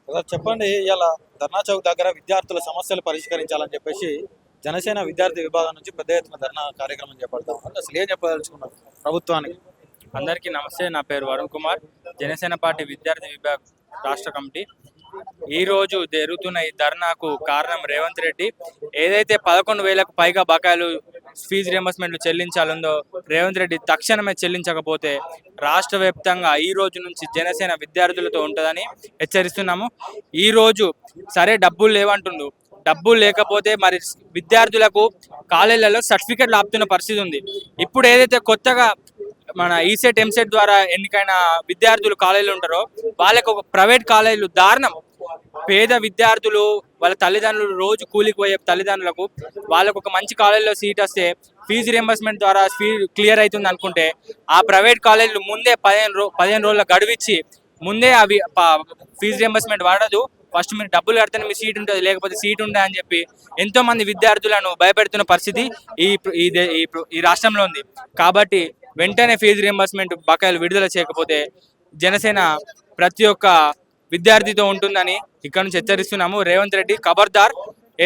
ఒకసారి చెప్పండి. ఇలా ధర్నా చౌక్ దగ్గర విద్యార్థుల సమస్యలు పరిష్కరించాలని చెప్పేసి జనసేన విద్యార్థి విభాగం నుంచి పెద్ద ఎత్తున ధర్నా కార్యక్రమం చేపడతా ఉన్నారు. అసలు ఏం చెప్పదలుచుకున్నారు ప్రభుత్వానికి? అందరికీ నమస్తే. నా పేరు వరుణ్ కుమార్, జనసేన పార్టీ విద్యార్థి విభాగ రాష్ట్ర కమిటీ. ఈ రోజు జరుగుతున్న ఈ ధర్నాకు కారణం రేవంత్ రెడ్డి ఏదైతే 11,000కు పైగా బకాయిలు ఫీజు రియంబర్స్మెంట్లు చెల్లించాలందో రేవంత్ రెడ్డి తక్షణమే చెల్లించకపోతే రాష్ట్ర వ్యాప్తంగా ఈ రోజు నుంచి జనసేన విద్యార్థులతో ఉంటుందని హెచ్చరిస్తున్నాము. ఈ రోజు సరే డబ్బులు లేవంటుండు, డబ్బులు లేకపోతే మరి విద్యార్థులకు కాలేజీలలో సర్టిఫికెట్లు ఆపుతున్న పరిస్థితి ఉంది. ఇప్పుడు ఏదైతే కొత్తగా మన ఈసెట్ ఎంసెట్ ద్వారా ఎన్నికైన విద్యార్థులు కాలేజీలు ఉంటారో వాళ్ళకు ఒక ప్రైవేట్ కాలేజీలు దారుణం. పేద విద్యార్థులు వాళ్ళ తల్లిదండ్రులు రోజు కూలికి పోయే తల్లిదండ్రులకు వాళ్ళకు ఒక మంచి కాలేజీలో సీట్ వస్తే ఫీజు రియంబర్స్మెంట్ ద్వారా క్లియర్ అవుతుంది అనుకుంటే ఆ ప్రైవేట్ కాలేజీలు ముందే 15 రోజుల గడువిచ్చి ముందే అవి ఫీజు రియంబర్స్మెంట్ వాడదు, ఫస్ట్ మీరు డబ్బులు కడితేనే మీ సీట్ ఉంటుంది, లేకపోతే సీట్ ఉండదు అని చెప్పి ఎంతో మంది విద్యార్థులను భయపెడుతున్న పరిస్థితి ఈ రాష్ట్రంలో ఉంది. కాబట్టి వెంటనే ఫీజు రియంబర్స్మెంట్ బకాయిలు విడుదల చేయకపోతే జనసేన ప్రతి ఒక్క విద్యార్థితో ఉంటుందని ఇక్కడ నుంచి హెచ్చరిస్తున్నాము. రేవంత్ రెడ్డి ఖబర్దార్.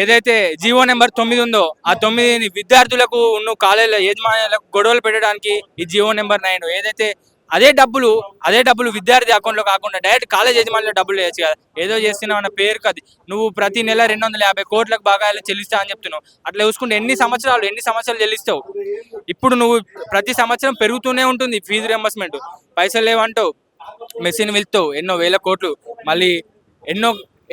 ఏదైతే జీవో నెంబర్ 9 ఉందో ఆ 9 విద్యార్థులకు ఉన్న కాలేజీల యజమానులకు గొడవలు పెట్టడానికి ఈ జీవో నెంబర్ 9 ఏదైతే అదే డబ్బులు విద్యార్థి అకౌంట్లో కాకుండా డైరెక్ట్ కాలేజ్ యజమానులు డబ్బులు వేయచ్చు కదా. ఏదో చేస్తున్నావు అన్న పేరుకి అది నువ్వు ప్రతి నెల 250 కోట్లకు బకాయిలు చెల్లిస్తా అని చెప్తున్నావు. అట్లా చూసుకుంటే ఎన్ని సంవత్సరాలు చెల్లిస్తావు? ఇప్పుడు నువ్వు ప్రతి సంవత్సరం పెరుగుతూనే ఉంటుంది ఫీజు రియంబర్స్మెంట్. పైసలు లేవంటావు, మెషిన్ వెళ్తావు, ఎన్నో వేల కోట్లు, మళ్ళీ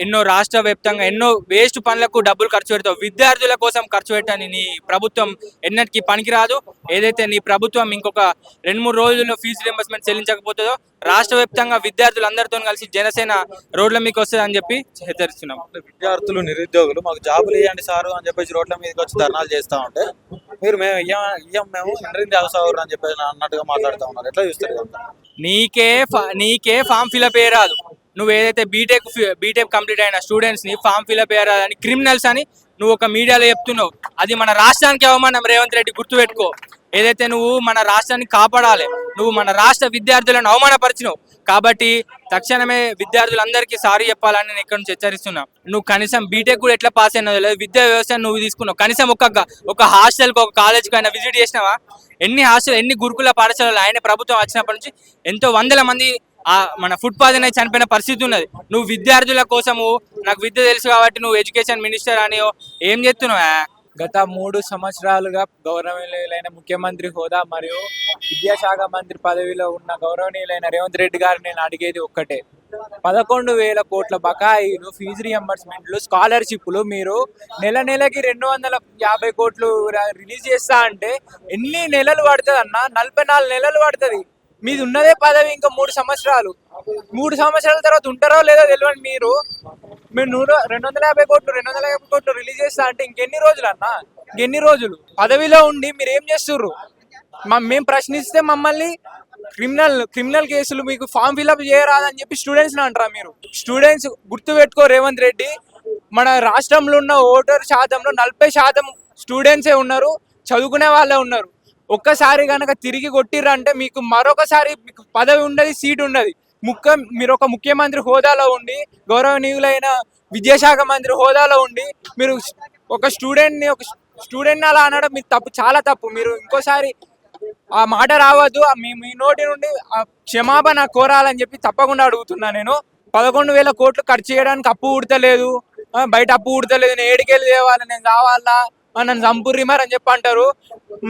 ఎన్నో రాష్ట్ర వ్యాప్తంగా ఎన్నో వేస్ట్ పనులకు డబ్బులు ఖర్చు పెడతావు. విద్యార్థుల కోసం ఖర్చు పెట్టని నీ ప్రభుత్వం ఎన్నటికీ పనికిరాదు. ఏదైతే నీ ప్రభుత్వం ఇంకొక 2-3 రోజుల్లో ఫీజు రియంబర్స్మెంట్ చెల్లించకపోతుందో రాష్ట్ర వ్యాప్తంగా విద్యార్థులందరితో కలిసి జనసేన రోడ్ల మీకు వస్తుంది అని చెప్పి హెచ్చరిస్తున్నాం. విద్యార్థులు నిరుద్యోగులు మాకు జాబులు ఇవ్వండి సారు అని చెప్పేసి రోడ్ల మీదకి వచ్చి ధర్నాలు చేస్తూ ఉంటే మీరు మేము ఇంటరింగ్ అవసరం అని చెప్పేసి అన్నట్టుగా మాట్లాడుతూ ఉన్నారు. ఎట్లా చూస్తారు? నీకే ఫామ్ ఫిల్అప్ రాదు. నువ్వు ఏదైతే బీటెక్ కంప్లీట్ అయిన స్టూడెంట్స్ ని ఫామ్ ఫిల్అప్ అని క్రిమినల్స్ అని నువ్వు ఒక మీడియాలో చెప్తున్నావు. అది మన రాష్ట్రానికి అవమానం. రేవంత్ రెడ్డి గుర్తుపెట్టుకో. ఏదైతే నువ్వు మన రాష్ట్రాన్ని కాపాడాలి, నువ్వు మన రాష్ట్ర విద్యార్థులను అవమానపరిచినావు. కాబట్టి తక్షణమే విద్యార్థులందరికీ సారీ చెప్పాలని నేను ఇక్కడ నుంచి హెచ్చరిస్తున్నా. నువ్వు కనీసం బీటెక్ కూడా ఎట్లా పాస్ అయినా లేదు, విద్యా వ్యవస్థను నువ్వు తీసుకున్నావు. కనీసం ఒక హాస్టల్కి ఒక కాలేజ్కి అయినా విజిట్ చేసినావా? ఎన్ని గురుకుల పాఠశాలలు ఆయన ప్రభుత్వం వచ్చినప్పటి నుంచి ఎంతో వందల మంది మన ఫుడ్ పాయిజన్ అయి చనిపోయిన పరిస్థితి ఉన్నది. నువ్వు విద్యార్థుల కోసము నాకు విద్య తెలుసు కాబట్టి నువ్వు ఎడ్యుకేషన్ మినిస్టర్ అని ఏం చెప్తున్నావా? గత 3 సంవత్సరాలుగా గౌరవనీయులైన ముఖ్యమంత్రి హోదా మరియు విద్యాశాఖ మంత్రి పదవిలో ఉన్న గౌరవనీయులైన రేవంత్ రెడ్డి గారు నేను అడిగేది ఒక్కటే. 11,000 కోట్ల బకాయిలు, ఫీజు రియంబర్స్మెంట్లు, స్కాలర్షిప్లు మీరు నెలకి 250 కోట్లు రిలీజ్ చేస్తా అంటే ఎన్ని నెలలు పడుతుంది అన్న? 44 నెలలు పడుతుంది. మీది ఉన్నదే పదవి ఇంకా 3 సంవత్సరాలు. 3 సంవత్సరాల తర్వాత ఉంటారో లేదో తెలియదు. మీరు 250 కోట్లు రిలీజ్ చేస్తా అంటే ఇంకెన్ని రోజులు అన్న? ఇంకెన్ని రోజులు పదవిలో ఉండి మీరు ఏం చేస్తుర్రు? మేము ప్రశ్నిస్తే మమ్మల్ని క్రిమినల్ కేసులు మీకు ఫామ్ ఫిల్అప్ చేయరాదని చెప్పి స్టూడెంట్స్ అంటారా? మీరు స్టూడెంట్స్ గుర్తుపెట్టుకో రేవంత్ రెడ్డి, మన రాష్ట్రంలో ఉన్న ఓటర్ శాతంలో 40% స్టూడెంట్సే ఉన్నారు, చదువుకునే వాళ్ళే ఉన్నారు. ఒక్కసారి కనుక తిరిగి కొట్టిర్రంటే మీకు మరొకసారి మీకు పదవి ఉండదు, సీట్ ఉండదు. మీరు ఒక ముఖ్యమంత్రి హోదాలో ఉండి, గౌరవనీయులైన విద్యాశాఖ మంత్రి హోదాలో ఉండి మీరు ఒక స్టూడెంట్ని అలా అనడం మీకు తప్పు, చాలా తప్పు. మీరు ఇంకోసారి ఆ మాట రావద్దు. మీ నోటి నుండి క్షమాపణ కోరాలని చెప్పి తప్పకుండా అడుగుతున్నా. నేను 11,000 కోట్లు ఖర్చు చేయడానికి అప్పు ఉడతలేదు, బయట అప్పు ఉడతలేదు, నేను ఏడికెళ్ళి తేవాలి, నేను కావాలా, నన్ను చంపుర్రి మరి అని చెప్పి అంటారు.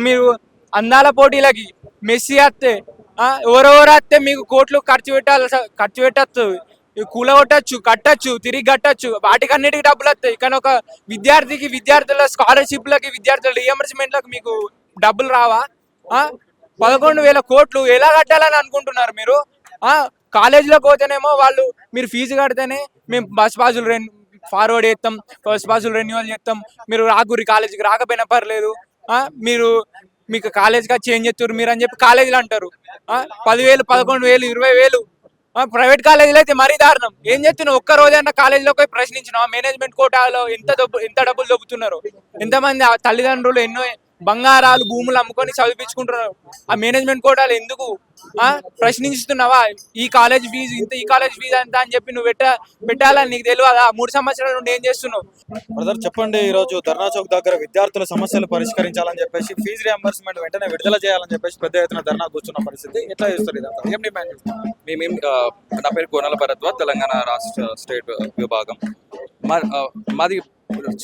మీరు అందాల పోటీలకి మెస్సీ వస్తే ఎవరెవరు వస్తే మీకు కోట్లు ఖర్చు పెట్టచ్చు, కూలగొట్టచ్చు, కట్టచ్చు, తిరిగి కట్టచ్చు, వాటికన్నిటికి డబ్బులు వస్తాయి. కానీ ఒక విద్యార్థుల స్కాలర్షిప్లకి, విద్యార్థుల రియంబర్స్మెంట్లకు మీకు డబ్బులు రావా? 11,000 కోట్లు ఎలా కట్టాలని అనుకుంటున్నారు మీరు? కాలేజీలోకి పోతేనేమో మీరు ఫీజు కడితేనే మేము బస్ పాసులు ఫార్వర్డ్ చేస్తాం, బస్ పాసులు రెన్యువల్ చేస్తాం, మీరు రాకుర్రి కాలేజీకి, రాకపోయినా పర్లేదు, మీకు కాలేజ్గా చేంజ్ చేస్తారు మీరు అని చెప్పి కాలేజీలు అంటారు. 10,000, 11,000, 20,000 ప్రైవేట్ కాలేజీలు అయితే మరీ దారుణం. ఏం చెప్తున్నావు? ఒక్క రోజైనా కాలేజీలోకి ప్రశ్నించినావా? మేనేజ్మెంట్ కోటాలో ఎంత డబ్బులు దొబ్బుతున్నారు? ఎంతమంది తల్లిదండ్రులు ఎన్నో బంగారాలు భూములు అమ్ముకొని చదివించుకుంటున్నారు. ఆ మేనేజ్మెంట్ కోటాలు ఎందుకు ప్రశ్నిస్తున్నావా? ఈ కాలేజ్ ఫీజు ఇంత, ఈ కాలేజ్ ఫీజు అంత అని చెప్పి నువ్వు పెట్టాలని నీకు తెలియదా? 3 సంవత్సరాల నుండి ఏం చేస్తున్నావు? బ్రదర్ చెప్పండి, ఈ రోజు ధర్నా చౌక్ దగ్గర విద్యార్థుల సమస్యలు పరిష్కరించాలని చెప్పేసి ఫీజు రియంబర్స్మెంట్ వెంటనే విడుదల చేయాలని చెప్పేసి పెద్ద ఎత్తున ధర్నా కూర్చున్న పరిస్థితి. ఎట్లా చేస్తారు ఇదంతా? ఏం డిమాండ్ చేస్తారు? మేమేం నా పేరు కోనల భరద్వాజ్, తెలంగాణ రాష్ట్ర స్టేట్ విభాగం. మాది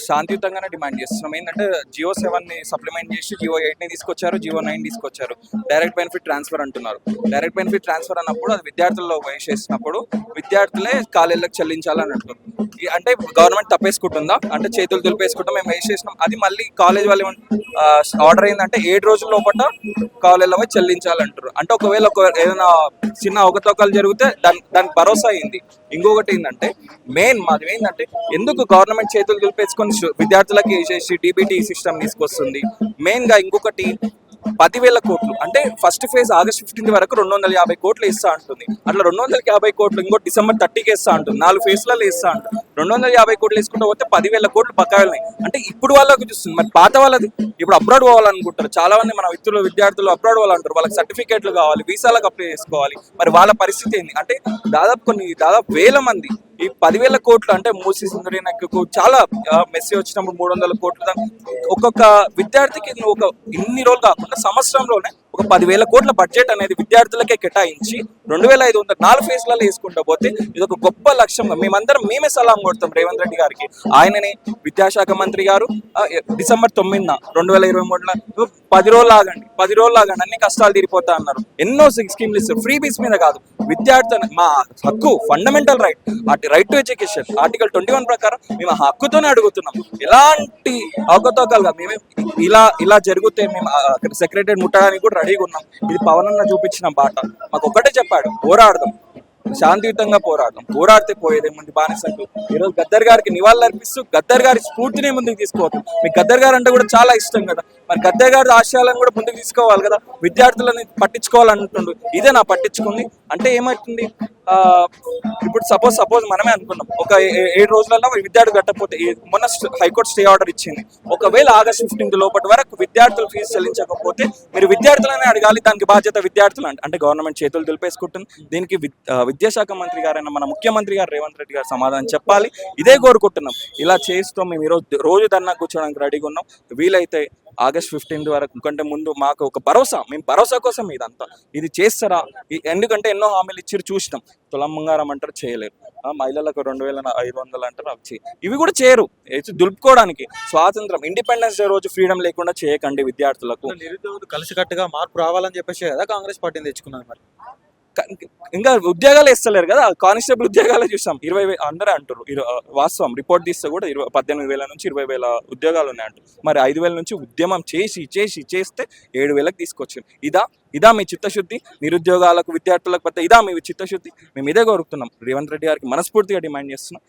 శాంతియుతంగానే డిమాండ్ చేస్తున్నాం. ఏంటంటే జియో 7ని సప్లిమెంట్ చేసి జియో 8ని తీసుకొచ్చారు, జియో 9 తీసుకొచ్చారు. డైరెక్ట్ బెనిఫిట్ ట్రాన్స్ఫర్ అంటున్నారు. డైరెక్ట్ బెనిఫిట్ ట్రాన్స్ఫర్ అన్నప్పుడు అది విద్యార్థుల్లో వేసేసినప్పుడు విద్యార్థులే కాలేజీలకు చెల్లించాలని అంటున్నారు. అంటే గవర్నమెంట్ తప్పేసుకుంటుందా? అంటే చేతులు దులిపేసుకుంటాం, మేము వేసేసినాం, అది మళ్ళీ కాలేజ్ వాళ్ళు ఆర్డర్ అయిందంటే 7 రోజుల లోపల కాలేజీలో పోయి చెల్లించాలంటారు. అంటే ఒకవేళ ఏదైనా చిన్న అవకతవకలు జరిగితే దానికి భరోసా అయింది. ఇంకొకటి ఏంటంటే మాది ఏంటంటే ఎందుకు గవర్నమెంట్ చేతులు దులిపేసుకొని విద్యార్థులకి వేసేసి డిబిటీ సిస్టమ్ తీసుకొస్తుంది. మెయిన్గా ఇంకొకటి 10,000 కోట్లు, అంటే ఫస్ట్ ఫేజ్ ఆగస్ట్ 15 వరకు 250 కోట్లు ఇస్తా అంటుంది. అట్లా 250 కోట్లు ఇంకో డిసెంబర్ 30కి ఇస్తా అంటుంది. 4 ఫేజ్లలో ఇస్తా అంటుంది. 250 కోట్లు వేసుకుంటూ పోతే 10,000 కోట్లు బకాయిలున్నాయి. అంటే ఇప్పుడు వాళ్ళకి చూస్తుంది, మరి పాత వాళ్ళది ఇప్పుడు అబ్రాడ్ పోవాలనుకుంటారు. చాలా మంది మన విద్యార్థులు అబ్రాడ్ పోవాలంటారు. వాళ్ళకి సర్టిఫికేట్లు కావాలి, వీసాలకు అప్లై చేసుకోవాలి. మరి వాళ్ళ పరిస్థితి ఏంది? అంటే దాదాపు వేల మంది ఈ 10,000 కోట్లు అంటే మూసీ సుందరి నాకు చాలా మెస్సీ వచ్చినప్పుడు 300 కోట్లు. ఒక్కొక్క విద్యార్థికి నువ్వు ఇన్ని రోజులు కాకుండా సంవత్సరంలోనే ఒక 10,000 కోట్ల బడ్జెట్ అనేది విద్యార్థులకే కేటాయించి 2,500 4 ఫేజ్లలో వేసుకుంటూ పోతే ఇది ఒక గొప్ప లక్ష్యంగా మేమే సలాం కొడతాం రేవంత్ రెడ్డి గారికి. ఆయననే విద్యాశాఖ మంత్రి గారు డిసెంబర్ 9న 2023 10 రోజులు ఆగండి అన్ని కష్టాలు తీరిపోతా అన్నారు. ఎన్నో స్కీమ్లు ఇస్తారు. ఫ్రీ బీస్ మీద కాదు, విద్యార్థి మా హక్కు, fundamental right to education article 21 ప్రకారం మేము హక్కుతోనే అడుగుతున్నాం. ఎలాంటి అవకతవకలు కాదు. మేమే ఇలా జరిగితే మేము సెక్రటరీ ముట్టడానికి కూడా రెడీగా ఉన్నాం. ఇది పవన్ అన్న చూపించిన బాట. మాకు ఒక్కటే చెప్పాడు, పోరాడదాం, శాంతియుతంగా పోరాడితే పోయేదేముంది బానిసకు. ఈరోజు గద్దర్ గారికి నివాళులు అర్పిస్తూ గద్దర్ గారి స్ఫూర్తిని ముందుకు తీసుకోవద్దు. మీకు గద్దర్ గారు అంటే కూడా చాలా ఇష్టం కదా, మరి గద్దర్ గారి ఆశయాలను కూడా ముందుకు తీసుకోవాలి కదా. విద్యార్థులని పట్టించుకోవాలంటుండు, ఇదే నా పట్టించుకుంది. అంటే ఏమవుతుంది, ఇప్పుడు సపోజ్ మనమే అనుకున్నాం ఒక 7 రోజులలో విద్యార్థులు కట్టకపోతే, మొన్న హైకోర్టు స్టే ఆర్డర్ ఇచ్చింది. ఒకవేళ ఆగస్ట్ 15 లోపటి వరకు విద్యార్థులు ఫీజు చెల్లించకపోతే మీరు విద్యార్థులనే అడగాలి, దానికి బాధ్యత విద్యార్థులు. అంటే గవర్నమెంట్ చేతులు దులిపేసుకుంటుంది. దీనికి విద్యాశాఖ మంత్రి గారైన మన ముఖ్యమంత్రి గారు రేవంత్ రెడ్డి గారు సమాధానం చెప్పాలి. ఇదే కోరుకుంటున్నాం. ఇలా చేస్తూ మేము రోజు ధర్నా కూర్చోడానికి రెడీగా ఉన్నాం. వీలైతే ఆగస్ట్ 15 వరకు కంటే ముందు మాకు ఒక మేము భరోసా కోసం ఇదంతా ఇది చేస్తారా? ఎందుకంటే ఎన్నో హామీలు ఇచ్చి చూసినాం. తులం బంగారం అంటారు, చేయలేరు. మహిళలకు 2,500 అంటారు, అవి ఇవి కూడా చేయరు. దులుపుకోవడానికి స్వాతంత్రం, ఇండిపెండెన్స్ డే రోజు ఫ్రీడమ్ లేకుండా చేయకండి విద్యార్థులకు. నిరుద్యోగులు కలిసికట్టుగా మార్పు రావాలని చెప్పేసి కదా కాంగ్రెస్ పార్టీని తెచ్చుకున్నారు. మరి ఇంకా ఉద్యోగాలు ఇస్తలేరు కదా. కానిస్టేబుల్ ఉద్యోగాలు చూసాం 20,000 అందరూ అంటారు. వాస్తవం రిపోర్ట్ తీస్తే కూడా 18,000 నుంచి 20,000 ఉద్యోగాలు ఉన్నాయంటారు. మరి 5,000 నుంచి ఉద్యమం చేస్తే 7,000కి తీసుకొచ్చారు. ఇదా మీ చిత్తశుద్ధి? నిరుద్యోగాలకు విద్యార్థులకు పట్ల ఇదా మీ చిత్తశుద్ధి? మేము ఇదే కోరుతున్నాం. రేవంత్ రెడ్డి గారికి మనస్ఫూర్తిగా డిమాండ్ చేస్తున్నాం.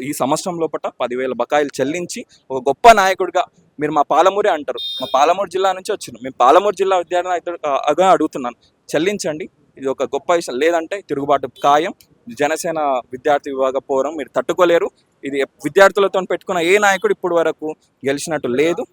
ఈ సంవత్సరం లోపల 10,000 బకాయిలు చెల్లించి ఒక గొప్ప నాయకుడిగా, మీరు మా పాలమూరే అంటారు, మా పాలమూరు జిల్లా నుంచి వచ్చినాం, మేము పాలమూరు జిల్లా విద్యార్థి అడుగుతున్నాను, చెల్లించండి. ఇది ఒక గొప్ప విషయం. లేదంటే తిరుగుబాటు ఖాయం. జనసేన విద్యార్థి విభాగ పోరం మీరు తట్టుకోలేరు. ఇది విద్యార్థులతో పెట్టుకున్న ఏ నాయకుడు ఇప్పుడు వరకు గెలిచినట్టు లేదు.